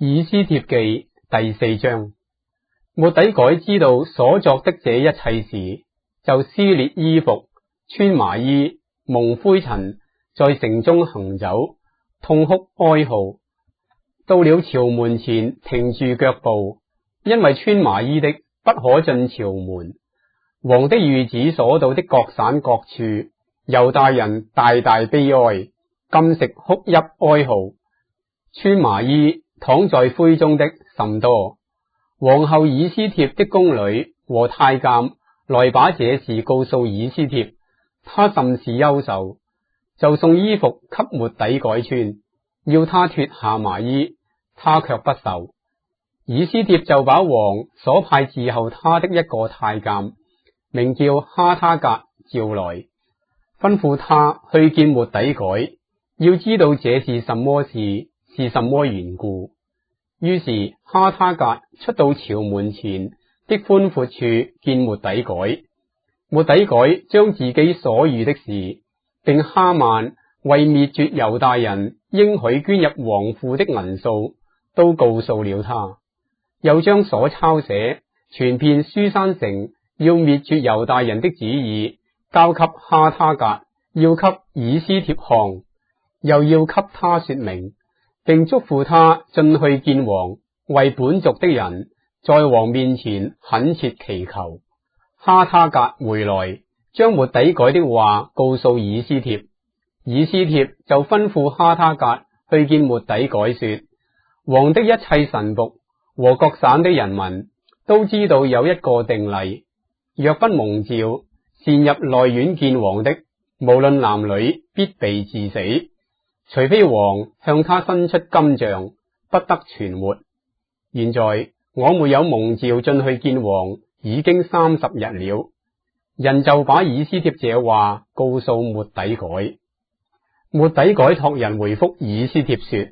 以斯帖記第4章。末底改知道所作的這一切事，就撕裂衣服，穿麻衣，蒙灰塵，在城中行走，痛哭哀號。到了朝門前，停住腳步，因為穿麻衣的不可進朝門。王的諭旨所到的各省各處，猶大人大大悲哀，禁食哭泣哀號，穿麻衣躺在灰中的甚多。皇后以斯帖的宮女和太監來把這事告訴以斯帖，他甚是憂愁，就送衣服給末底改穿，要他脫下麻衣，他卻不受。以斯帖就把王所派伺候他的一個太監，名叫哈他格召來，吩咐他去見末底改，要知道這是什麼事，是什麼緣故。於是哈他格出到朝門前的寬闊處見末底改。末底改將自己所遇的事，並哈曼為滅絕猶大人應許捐入王庫的銀數，都告訴了他，又將所抄寫傳遍書珊城要滅絕猶大人的旨意交給哈他格，要給以斯帖看，又要給他說明，並囑咐他進去見王，為本族的人在王面前懇切祈求。哈他格回來，將末底改的話告訴以斯帖。以斯帖就吩咐哈他格去見末底改，說：王的一切臣僕和各省的人民都知道有一個定例，若不蒙召擅入內院見王的，無論男女，必被治死，除非王向他伸出金杖，不得存活。現在我沒有蒙召進去見王，已經30日了。人就把以斯帖這話告訴末底改。末底改託人回覆以斯帖說：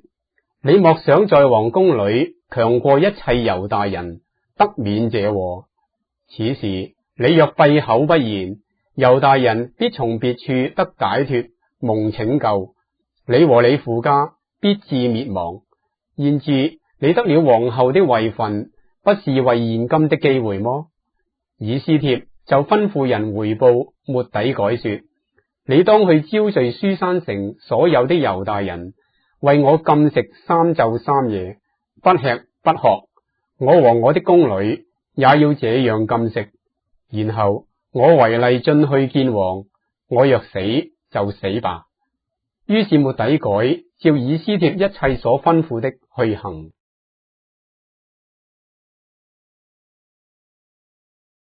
你莫想在王宮裏強過一切猶大人，得免這禍。此時你若閉口不言，猶大人必從別處得解脫，蒙拯救，你和你父家必致滅亡。焉知你得了皇后的位分，不是為現今的機會麼？以斯帖就吩咐人回報末底改說：你當去招聚書珊城所有的猶大人，為我禁食3晝3夜，不吃不喝。我和我的宮女也要這樣禁食。然後我違例進去見王，我若死就死吧。於是末底改照以斯帖一切所吩咐的去行。